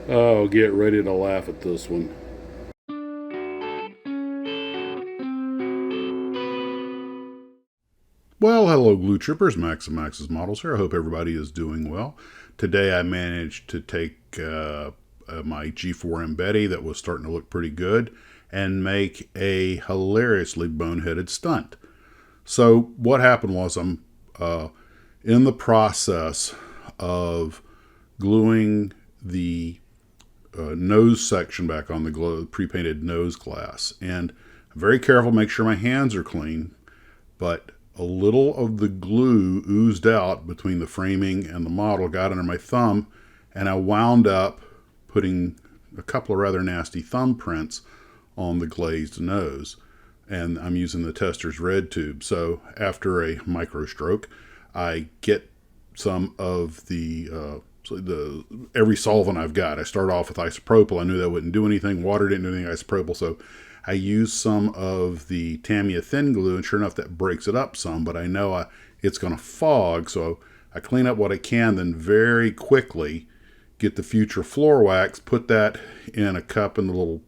Oh, get ready to laugh at this one. Well, hello, Glue Troopers. Max and Max's Models here. I hope everybody is doing well. Today I managed to take my G4M Betty that was starting to look pretty good and make a hilariously boneheaded stunt. So what happened was I'm in the process of gluing the nose section back on the pre-painted nose glass, and I'm very careful, make sure my hands are clean, but a little of the glue oozed out between the framing and the model, got under my thumb, and I wound up putting a couple of rather nasty thumbprints on the glazed nose. And I'm using the tester's red tube. So after a micro stroke, I get some of the every solvent I've got. I start off with isopropyl. I knew that wouldn't do anything. Water didn't do anything. Isopropyl. So I use some of the Tamiya thin glue, and sure enough, that breaks it up some. But I know it's going to fog, so I clean up what I can. Then very quickly get the future floor wax, put that in a cup in the little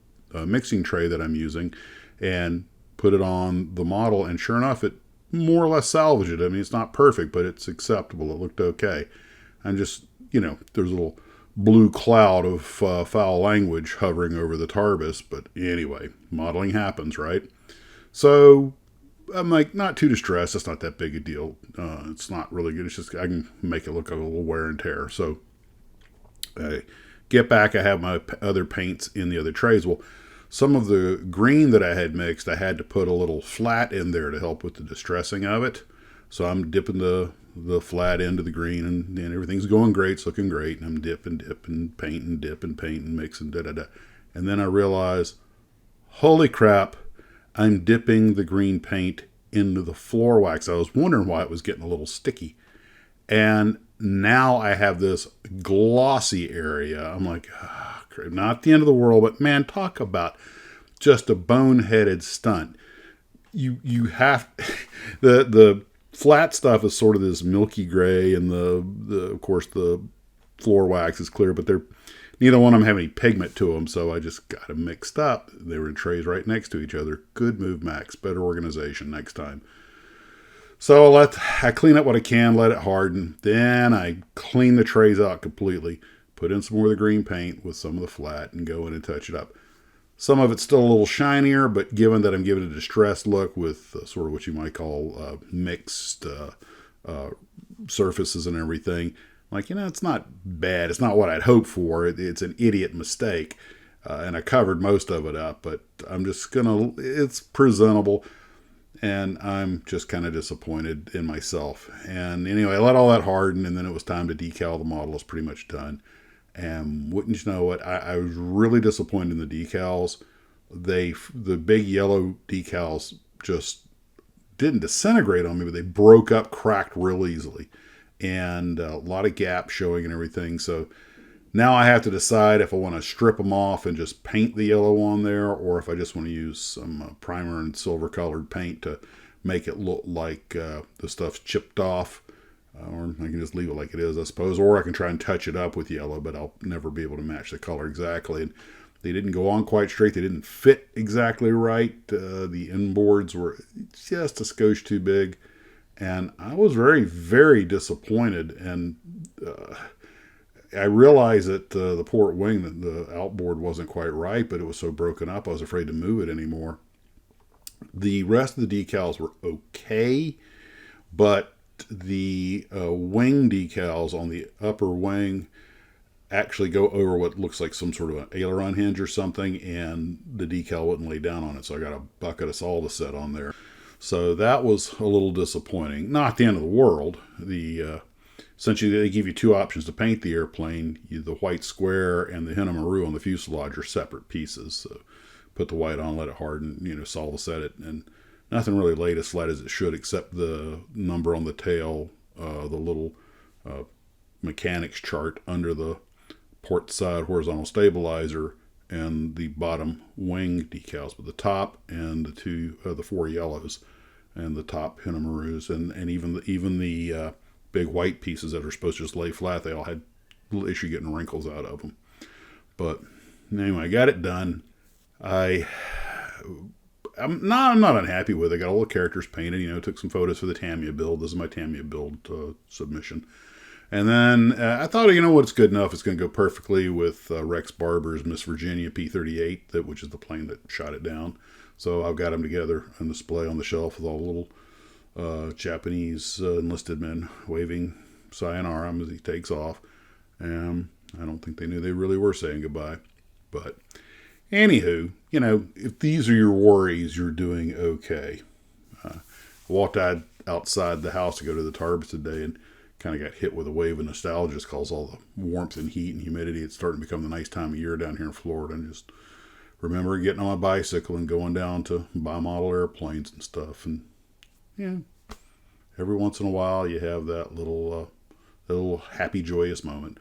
mixing tray that I'm using, and put it on the model. And sure enough, it more or less salvaged it. I mean, it's not perfect, but it's acceptable. It looked okay. I'm just, there's a little blue cloud of foul language hovering over the Tarbus. But anyway, modeling happens, right? So I'm like, not too distressed. It's not that big a deal. It's not really good. It's just I can make it look like a little wear and tear. So I get back. I have my other paints in the other trays. Well, some of the green that I had mixed, I had to put a little flat in there to help with the distressing of it. So I'm dipping the flat into the green, and everything's going great. It's looking great. And I'm dipping, painting, mixing, da da da. And then I realize, holy crap, I'm dipping the green paint into the floor wax. I was wondering why it was getting a little sticky. And now I have this glossy area. I'm like, not the end of the world, but man, talk about just a boneheaded stunt. You have the flat stuff is sort of this milky gray, and the of course the floor wax is clear, but they're neither one of them have any pigment to them, so I just got them mixed up. They were in trays right next to each other. Good move, Max. Better organization next time. So I clean up what I can, let it harden. Then I clean the trays out completely, put in some more of the green paint with some of the flat, and go in and touch it up. Some of it's still a little shinier, but given that I'm giving it a distressed look with sort of what you might call mixed uh, surfaces and everything, like, it's not bad. It's not what I'd hoped for. It's an idiot mistake. And I covered most of it up, but it's presentable, and I'm just kind of disappointed in myself. And anyway, I let all that harden, and then it was time to decal the model. It's pretty much done. And wouldn't you know it, I was really disappointed in the decals. The big yellow decals just didn't disintegrate on me, but they broke up, cracked real easily, and a lot of gaps showing and everything. So now I have to decide if I want to strip them off and just paint the yellow on there, or if I just want to use some primer and silver colored paint to make it look like the stuff's chipped off. Or I can just leave it like it is, I suppose. Or I can try and touch it up with yellow, but I'll never be able to match the color exactly. And they didn't go on quite straight. They didn't fit exactly right. The inboards were just a skosh too big. And I was very, very disappointed. And I realized that the port wing, the outboard wasn't quite right, but it was so broken up, I was afraid to move it anymore. The rest of the decals were okay, but the wing decals on the upper wing actually go over what looks like some sort of an aileron hinge or something, and the decal wouldn't lay down on it, so I got a bucket of all to set on there. So that was a little disappointing. Not the end of the world. Essentially, they give you two options to paint the airplane. The white square and the Hinamaru on the fuselage are separate pieces. So put the white on, let it harden, solve set it, and nothing really laid as flat as it should, except the number on the tail, the little mechanics chart under the port side horizontal stabilizer, and the bottom wing decals, but the top and the four yellows, and the top Hinamarus, and even the big white pieces that are supposed to just lay flat, they all had a little issue getting wrinkles out of them. But anyway, I got it done. I I'm not unhappy with it. I got all the characters painted. Took some photos for the Tamiya build. This is my Tamiya build submission. And then I thought, it's good enough. It's going to go perfectly with Rex Barber's Miss Virginia P-38, which is the plane that shot it down. So I've got them together on display on the shelf with all the little Japanese enlisted men waving sayonara as he takes off. And I don't think they knew they really were saying goodbye. But anywho, if these are your worries, you're doing okay. I walked outside the house to go to the Tarbs today and kind of got hit with a wave of nostalgia because all the warmth and heat and humidity. It's starting to become the nice time of year down here in Florida. And just remember getting on my bicycle and going down to buy model airplanes and stuff. And yeah, every once in a while you have that little happy, joyous moment.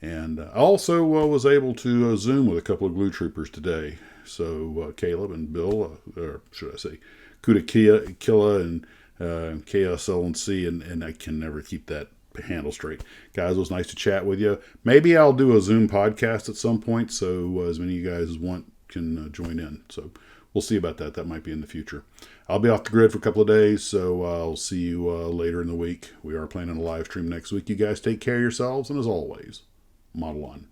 And I also was able to Zoom with a couple of glue troopers today. So Caleb and Bill, or should I say, Kuda Killa and KSLNC, and I can never keep that handle straight. Guys, it was nice to chat with you. Maybe I'll do a Zoom podcast at some point, so as many of you guys as want can join in. So we'll see about that. That might be in the future. I'll be off the grid for a couple of days, so I'll see you later in the week. We are planning a live stream next week. You guys take care of yourselves, and as always, model on.